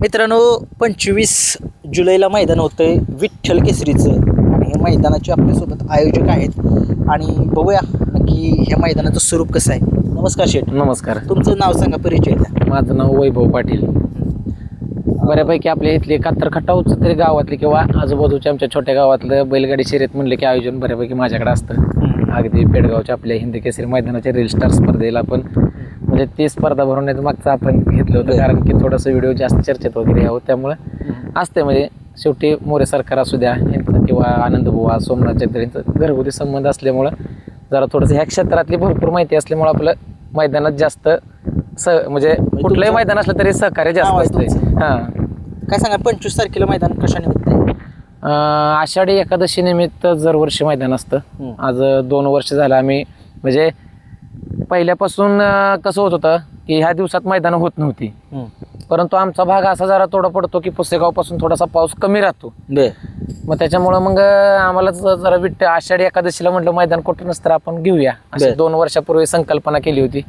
मित्रांनो 25 जुलैला मैदान होतंय विठ्ठल केसरीचं आणि हे मैदानाचे आपल्यासोबत आयोजक आहेत आणि बघूया नक्की ह्या मैदानाचं स्वरूप कसं आहे. नमस्कार शेठ. नमस्कार. तुमचं नाव सांगा, परिचय द्या. माझं नाव वैभव पाटील. बऱ्यापैकी आपल्या इथले कातर खटावचं तरी गावातले किंवा आजूबाजूच्या आमच्या छोट्या गावातलं बैलगाडी शर्यत म्हणले की आयोजन बऱ्यापैकी माझ्याकडे असतं. अगदी पेडगावच्या आपल्या हिंद केसरी मैदानाच्या रील स्टार स्पर्धेला पण म्हणजे ती स्पर्धा भरवण्याचं मागचं आपण घेतलं होतं, कारण की थोडंसं व्हिडिओ जास्त चर्चेत वगैरे यावं त्यामुळं असते. म्हणजे शेवटी मोरे सरकार असू द्या किंवा आनंद बुवा सोमनाथ जगदळींचं घरगुती संबंध असल्यामुळं जरा थोडंसं ह्या क्षेत्रातली भरपूर माहिती असल्यामुळं आपलं मैदानात जास्त म्हणजे कुठलंही मैदान असलं तरी सहकार्य जास्त असतं. हां, काय सांगा 25 तारखेला मैदान कशानिमित्त आहे? आषाढी एकादशी निमित्त दरवर्षी मैदान असतं. आज 2 वर्ष झालं आम्ही म्हणजे पहिल्यापासून कसं होत होतं की ह्या दिवसात मैदान होत नव्हती, परंतु आमचा भाग असा जरा तोडा पडतो की पुसेगावपासून थोडासा पाऊस कमी राहतो. मग त्याच्यामुळं मग आम्हाला जरा आषाढी एकादशीला म्हटलं मैदान कुठं नसतं आपण घेऊया अशी 2 वर्षापूर्वी संकल्पना केली होती.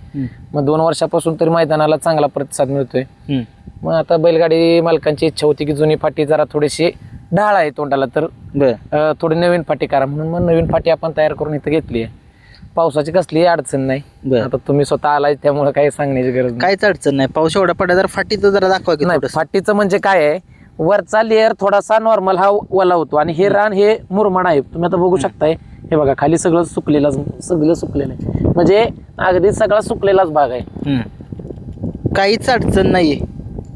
मग 2 वर्षापासून तरी मैदानाला चांगला प्रतिसाद मिळतोय. मग आता बैलगाडी मालकांची इच्छा होती की जुनी फाटी जरा थोडीशी ढाळ आहे तोंडाला, तर थोडी नवीन फाटी करा म्हणून मग नवीन फाटी आपण तयार करून इथं घेतली आहे. पावसाची कसलीही अडचण नाही. आता तुम्ही स्वतः आलाय त्यामुळे काही सांगण्याची गरज नाही. काहीच अडचण नाही. पाऊस एवढा पडला तर फाटीचं जरा दाखवा की नाही. फाटीचं म्हणजे काय आहे, वरचा लेअर थोडासा नॉर्मल हा ओला होतो आणि हे रान हे मुरमाड आहे. तुम्ही आता बघू शकताय, हे बघा खाली सगळं सुकलेलं आहे, म्हणजे अगदी सगळा सुकलेलाच भाग आहे. काहीच अडचण नाहीये.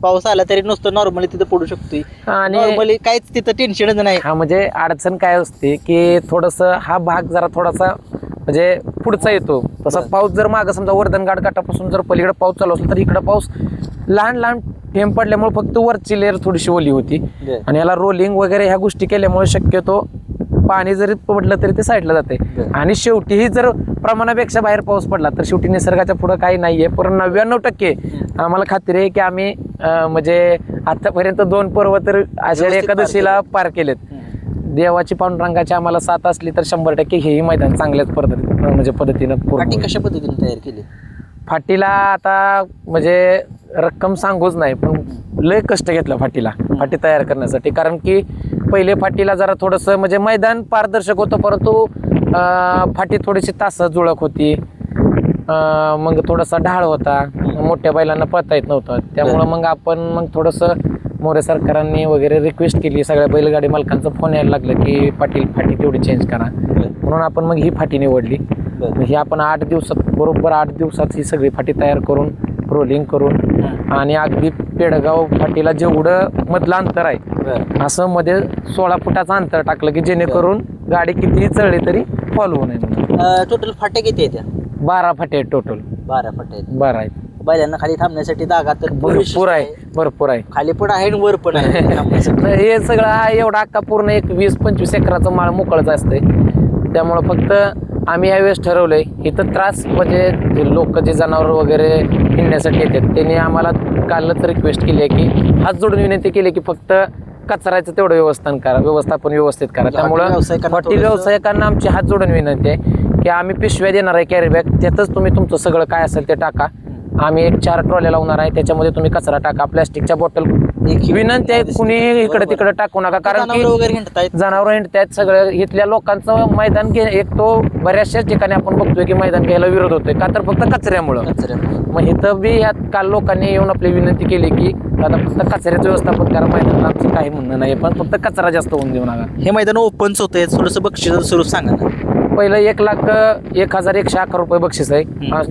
पाऊस आला तरी नुसतं नॉर्मली तिथं पडू शकतोय आणि नॉर्मली काहीच तिथं टेन्शनच नाही. हा म्हणजे अडचण काय असते की थोडंसं हा भाग जरा थोडासा म्हणजे पुढचा येतो. तसा पाऊस जर मागं समजा वर्धनगाड घाटापासून जर पलीकडे पाऊस चालू असेल तर इकडं पाऊस लहान लहान थेंब पडल्यामुळे फक्त वरची लेअर थोडीशी ओली होती आणि याला रोलिंग वगैरे ह्या गोष्टी केल्यामुळे शक्यतो पाणी जरी पडलं तरी ते साईडला जाते. आणि शेवटीही जर प्रमाणापेक्षा बाहेर पाऊस पडला तर शेवटी निसर्गाच्या पुढं काही नाहीये. पण 99% आम्हाला खात्री आहे की आम्ही म्हणजे आतापर्यंत 2 पर्व तर आषाढी एकादशीला पार केलेत. देवाची पांडुरंगाची आम्हाला साथ असली तर 100% हेही मैदान चांगल्याच पद्धतीनं फाटी कशा पद्धतीने तयार केली? फाटीला आता म्हणजे रक्कम सांगूच नाही, पण लय कष्ट घेतलं फाटी तयार करण्यासाठी. कारण की पहिले फाटीला जरा थोडंसं म्हणजे मैदान पारदर्शक होतं, परंतु फाटी थोडीशी तास जुळक होती. मग थोडासा ढाळ होता, मोठ्या बैलांना पळता येत नव्हतं. त्यामुळं मग आपण थोडंसं मोरे सरकारांनी वगैरे रिक्वेस्ट केली. सगळ्या बैलगाडी मालकांचा फोन यायला लागलं की पाटील फाटी तेवढी चेंज करा, म्हणून आपण मग ही फाटी निवडली. ही आपण 8 दिवसात ही सगळी फाटी तयार करून रोलिंग करून आणि अगदी पेडगाव फाटीला जेवढं मधलं अंतर आहे असं मध्ये 16 फुटाचं अंतर टाकलं की जेणेकरून गाडी कितीही चढली तरी फॉल होऊ नये. टोटल फाट्या किती आहेत? 12 फाटे आहेत टोटल. 12 फाट्या आहेत. 12 आहेत. बैलांना खाली थांबण्यासाठी जागा तर भरपूर आहे. खाली पण आहे आणि वर पण आहे. हे सगळं एवढा अख्खा पूर्ण एक 20-25 एकराचं माळ मोकळच असतंय. त्यामुळं फक्त आम्ही यावेळेस ठरवलंय इथं त्रास म्हणजे लोक जे जनावर वगैरे हिंडण्यासाठी येतात त्यांनी आम्हाला कालच रिक्वेस्ट केली आहे की हात जोडून विनंती केली की फक्त कचऱ्याचं तेवढं व्यवस्थापन व्यवस्थित करा. त्यामुळं हॉटेल व्यावसायिकांना आमची हात जोडून विनंती आहे की आम्ही पिशव्या देणार आहे कॅरी बॅग, त्यातच तुम्ही तुमचं सगळं काय असेल ते टाका. आम्ही एक 4 ट्रॉल्या लावणार आहे, त्याच्यामध्ये तुम्ही कचरा टाका. प्लॅस्टिकच्या बॉटल विनंती आहे कुणी इकडे तिकडे टाकू नका, कारण की जनावर हिंडतायत. सगळं इथल्या लोकांचं मैदान एक तो बऱ्याचशाच ठिकाणी आपण बघतोय की मैदान घ्यायला विरोध होतोय का तर फक्त कचऱ्यामुळं. मग इथं बी यात काल लोकांनी येऊन आपली विनंती केली की आता फक्त कचऱ्याचं व्यवस्थापन करा. मैदानात आमचं काही म्हणणं नाही, पण फक्त कचरा जास्त होऊन देऊ नका. हे मैदान ओपनच होतंय, थोडंसं बक्षीस स्वरूप सांगा ना. पहिलं 1,01,111 रुपये बक्षीस आहे,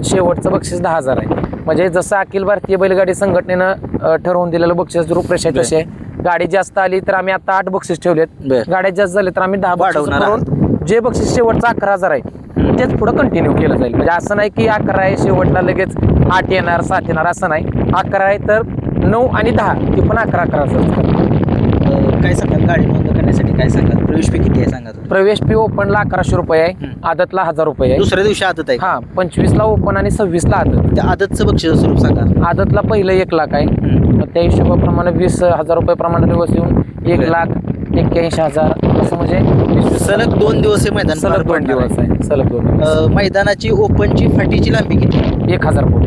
शेवटचं बक्षीस 10,000 आहे. म्हणजे जसं अखिल भारतीय बैलगाडी संघटनेनं ठरवून दिलेलं बक्षीस रूपरेषा तशी आहे. गाडी जास्त आली तर आम्ही आता 8 बक्षीस ठेवलेत. गाड्या जास्त झाले तर आम्ही 10 बक्षीस करून जे बक्षीस शेवटचं 11,000 आहे तेच पुढे कंटिन्यू केलं जाईल. म्हणजे असं नाही की 11 आहे शेवटला लगेच 8 येणार 7 येणार असं नाही. 11 आहे तर 9 आणि 10 ते पण 11 असं. काय सांगाल गाडी नोंद करण्यासाठी? काय सांगाल प्रवेश फी किती आहे सांगा? प्रवेश फी ओपनला 1100 रुपये आहे, आदतला 1000 रुपये आहे. दुसऱ्या दिवशी आदत आहे? हा, 25ला ओपन आणि 26ला आदत. त्या आदतचं बक्षीस स्वरूप सांगा. आदतला पहिलं 1 लाख आहे, मग त्या हिशोबाप्रमाणे 20,000 रुपये प्रमाणे दिवस येऊन 1,81,000 असं. म्हणजे सलग 2 दिवस हे मैदान? सलग 2 दिवस आहे. सलग 2 मैदानाची ओपनची फाटीची लांबी किती? 1,000 फूट.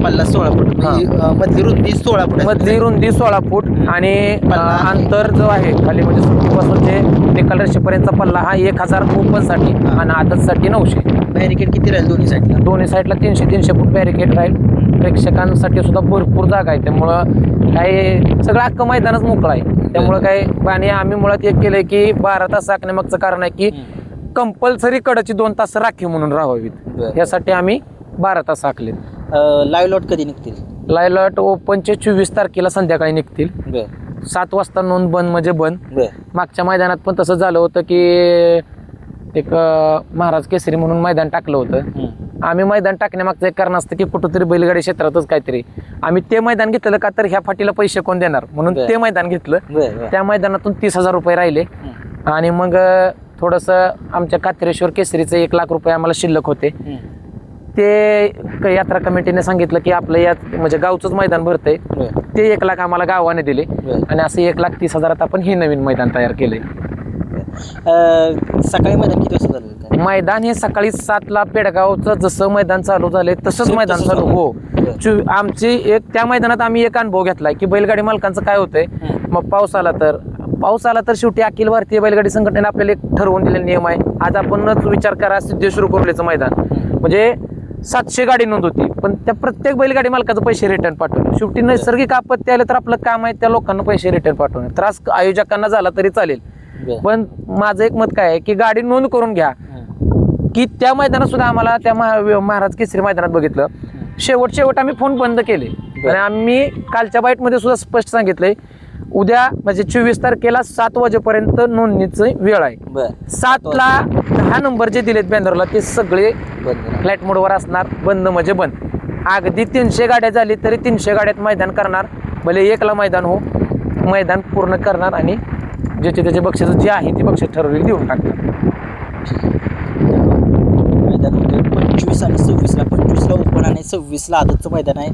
पल्ला 16 फूट म्हणजे मधली रुंदी 16 फूट मधली रुंदी 16 फूट आणि अंतर जो आहे खाली म्हणजे सुट्टीपासून जे निकाल रेषेपर्यंतचा पल्ला हा 1000 ओपनसाठी आणि आदतसाठी 900. बॅरिकेड किती राहील दोन्ही साईडला? दोन्ही साईडला 300 फूट बॅरिकेड राहील. प्रेक्षकांसाठी सुद्धा भरपूर जागा आहे, त्यामुळं काही सगळं अख्खं मैदानच मोकळं आहे. त्यामुळं काय आणि आम्ही मुळात एक केलंय की 12 तास आखण्यामागचं कारण आहे की कंपल्सरी कडची 2 तास राखीव म्हणून राहावीत, यासाठी आम्ही 12 तास आखलेत. लाईव्ह लॉट कधी निघतील? लाईव्ह लॉट ओपनचे 24 तारखेला संध्याकाळी निघतील. 7 वाजता नोंद बंद म्हणजे बंद. मागच्या मैदानात पण तसं झालं होतं की एक महाराज केसरी म्हणून मैदान टाकलं होतं. आम्ही मैदान टाकण्यामागचं एक कारण असतं की कुठंतरी बैलगाडी क्षेत्रातच काहीतरी आम्ही ते मैदान घेतलं का तर ह्या फाटीला पैसे कोण देणार म्हणून ते मैदान घेतलं. त्या मैदानातून 30,000 रुपये राहिले आणि मग थोडंसं आमच्या कात्रेश्वर केसरीचं 1 लाख रुपये आम्हाला शिल्लक होते. ते यात्रा कमिटीने सांगितलं की आपलं यात म्हणजे गावचंच मैदान भरतंय, ते 1 लाख आम्हाला गावाने दिले आणि असं 1,30,000 आपण हे नवीन मैदान तयार केलंय. सकाळी मैदान किती वाजता झालं? मैदान हे सकाळी 7ला पेडगावचं जसं मैदान चालू झालंय तसंच मैदान चालू. हो, आमची त्या मैदानात आम्ही एक अनुभव घेतलाय की बैलगाडी मालकांचं काय होतंय, मग पाऊस आला तर शेवटी अखिल भारतीय बैलगाडी संघटनेने आपल्याला एक ठरवून दिलेला नियम आहे. आज आपणच विचार करा, सिद्धेश्वर कुर्लेचं मैदान म्हणजे 700 गाडी नोंद होती, पण त्या प्रत्येक बैलगाडी मालकाचं पैसे रिटर्न पाठवणे. शेवटी नैसर्गिक आपत्ती आले तर आपलं काम आहे त्या लोकांना पैसे रिटर्न पाठवणे. त्रास आयोजकांना झाला तरी चालेल, पण माझं एक मत काय आहे की गाडी नोंद करून घ्या. की त्या मैदानात सुद्धा आम्हाला त्या महाराज केसरी मैदानात बघितलं, शेवट आम्ही फोन बंद केले आणि आम्ही कालच्या बाईटमध्ये सुद्धा स्पष्ट सांगितलंय उद्या म्हणजे 24 तारखेला 7 वाजेपर्यंत नोंदणीची वेळ आहे. 7ला 10 नंबर जे दिलेत बॅनरला ते सगळे फ्लॅट मोडवर असणार. बंद म्हणजे बंद. अगदी 300 गाड्या झाली तरी 300 गाड्यात मैदान करणार, भले 1ला मैदान हो, मैदान पूर्ण करणार आणि ज्याचे त्याचे बक्षीस जे आहे ते बक्षीस ठरवलेली देऊन टाकणार. मैदान 25 आणि 26ला 25ला ओपन आणि 26ला आदतचं मैदान आहे.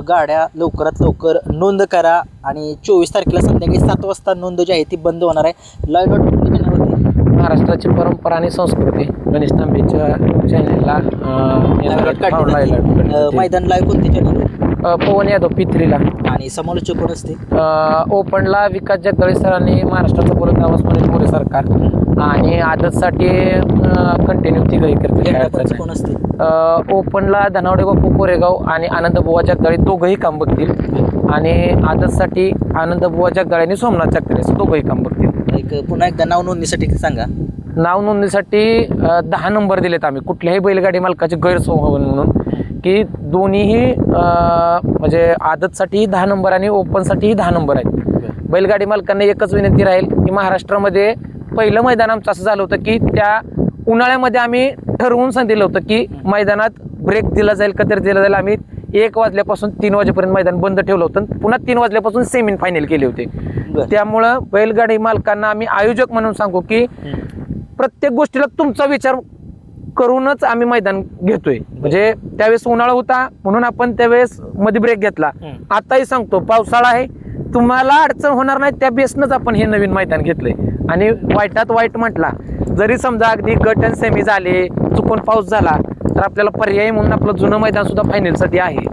गाड्या लवकरात लवकर नोंद करा आणि 24 तारखेला संध्याकाळी 7 वाजता नोंद जी आहे ती बंद होणार आहे. लाईव्ह लॉट कुठल्या चॅनलवरती? महाराष्ट्राची परंपरा आणि संस्कृती गणेश तांबेच्या चॅनलला मैदान लाईव्ह कोणत्या चॅनलवर? पवन यादव P3ला. आणि समालोचक कोण असते? ओपनला विकास जगदाळे सरांनी महाराष्ट्राचा बोलत आवाज सुनील मोरे सरकार आणि आदतसाठी कंटिन्यू तिघही करतील. कोण असते? ओपनला धनावडे बापू कोरेगाव आणि आनंद बुवा जगदाळे दोघंही काम बघतील आणि आदतसाठी आनंद बुवा जगदाळे आणि सोमनाथ जगदाळे दोघंही काम बघतील. पुन्हा एकदा नाव नोंदणीसाठी सांगा. नाव नोंदणीसाठी 10 नंबर दिलेत आम्ही, कुठल्याही बैलगाडी मालकाचे गैरसमज म्हणून की दोन्हीही म्हणजे आदतसाठी 10 नंबर आणि ओपनसाठी 10 नंबर आहेत. बैलगाडी मालकांना एकच विनंती राहील की महाराष्ट्रामध्ये पहिलं मैदान आमचं असं झालं होतं की त्या उन्हाळ्यामध्ये आम्ही ठरवून सांगितलं होतं की मैदानात ब्रेक दिला जाईल का तर दिला जाईल. आम्ही 1 वाजल्यापासून 3 वाजेपर्यंत मैदान बंद ठेवलं होतं, पुन्हा 3 वाजल्यापासून सेमी फायनल केले होते. त्यामुळं बैलगाडी मालकांना आम्ही आयोजक म्हणून सांगू की प्रत्येक गोष्टीला तुमचा विचार करूनच आम्ही मैदान घेतोय. म्हणजे त्यावेळेस उन्हाळा होता म्हणून आपण त्यावेळेस मध्ये ब्रेक घेतला. आताही सांगतो पावसाळा आहे, तुम्हाला अडचण होणार नाही त्या बेसनंच आपण हे नवीन मैदान घेतलंय. आणि वाईटात वाईट म्हटला जरी समजा अगदी गट आणि सेमी झाले, चुकून पाऊस झाला तर आपल्याला पर्याय म्हणून आपलं जुनं मैदान सुद्धा फायनलसाठी आहे.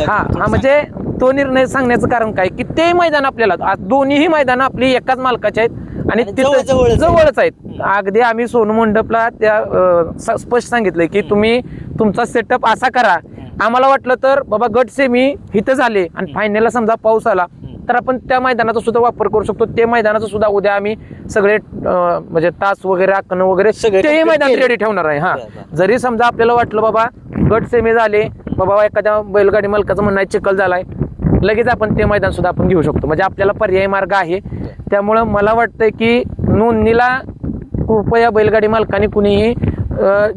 हा म्हणजे तो निर्णय सांगण्याचं कारण काय की ते मैदान आपल्याला दोन्हीही मैदान आपली एकाच मालकाचे आहेत आणि जवळच आहेत. अगदी आम्ही सोनू मंडपला त्या स्पष्ट सांगितलंय की तुम्ही तुमचा सेटअप असा करा. आम्हाला वाटलं तर बाबा गट सेमी इथं झाले आणि फायनलला समजा पाऊस आला तर आपण त्या मैदानाचा सुद्धा वापर करू शकतो. ते मैदानाचा सुद्धा उद्या आम्ही सगळे म्हणजे तास वगैरे आखणं वगैरे तेही मैदान रेडी ठेवणार आहे. हा जरी समजा आपल्याला वाटलं बाबा गट सेमी झाले, बाबा एखाद्या बैलगाडी मालकाचं म्हणणं चिखल झालाय, लगेच आपण ते मैदान सुद्धा आपण घेऊ शकतो. म्हणजे आपल्याला पर्यायी मार्ग आहे. त्यामुळं मला वाटतंय की नोंदणीला कृपया बैलगाडी मालकांनी कुणीही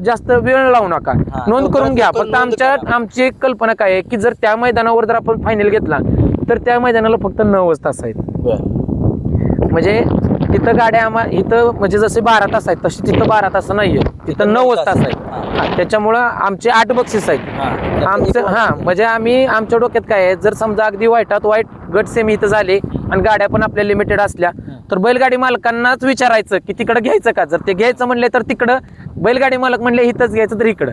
जास्त वेळ लावू नका, नोंद करून घ्या. फक्त आमची एक कल्पना काय आहे की जर त्या मैदानावर जर आपण फायनल घेतला तर त्या मैदानाला फक्त 9 तास आहेत. म्हणजे तिथं गाड्या इथं म्हणजे जसे 12 तास आहेत तशी तिथं 12 तास नाहीये, तिथं 9 तास आहेत. त्याच्यामुळं आमचे 8 बक्षीस आहेत आमचं. म्हणजे आम्ही आमच्या डोक्यात काय आहे, जर समजा अगदी वाईटात वाईट गट सेमी इथं झाले आणि गाड्या पण आपल्या लिमिटेड असल्या तर बैलगाडी मालकांनाच विचारायचं की तिकडं घ्यायचं का. जर ते घ्यायचं म्हणले तर तिकडं, बैलगाडी मालक म्हणले इथंच घ्यायचं तर इकडं.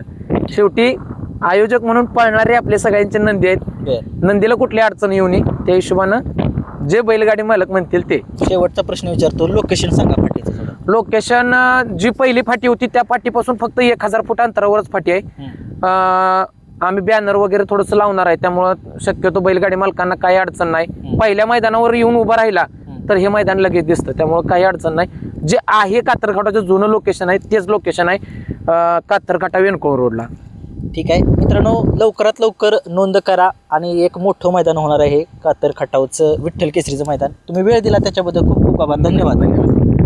शेवटी आयोजक म्हणून पळणारे आपले सगळ्यांचे नंदी आहेत. बरं. नंदीला कुठली अडचण येऊ नये त्या हिशोबानं जे बैलगाडी मालक म्हणतील ते. शेवटचा प्रश्न विचारतो, लोकेशन सांगा फाटीचं थोडं. लोकेशन जी पहिली फाटी होती त्या फाटीपासून फक्त 1000 फूट अंतरावरच फाटी आहे. आम्ही बॅनर वगैरे थोडंसं लावणार आहे, त्यामुळं शक्यतो बैलगाडी मालकांना काही अडचण नाही. पहिल्या मैदानावर येऊन उभा राहिला तर हे मैदान लगेच दिसतं, त्यामुळं काही अडचण नाही. जे आहे कातरखाटाचं जुनं लोकेशन आहे तेच लोकेशन आहे, कातरखाटा वेणकोळ रोडला. ठीक आहे मित्रांनो, लवकरात लवकर नोंद करा आणि एक मोठं मैदान होणार आहे कातर खटावचं विठ्ठल केसरीचं मैदान. तुम्ही वेळ दिला त्याच्याबद्दल खूप खूप आभार, धन्यवाद.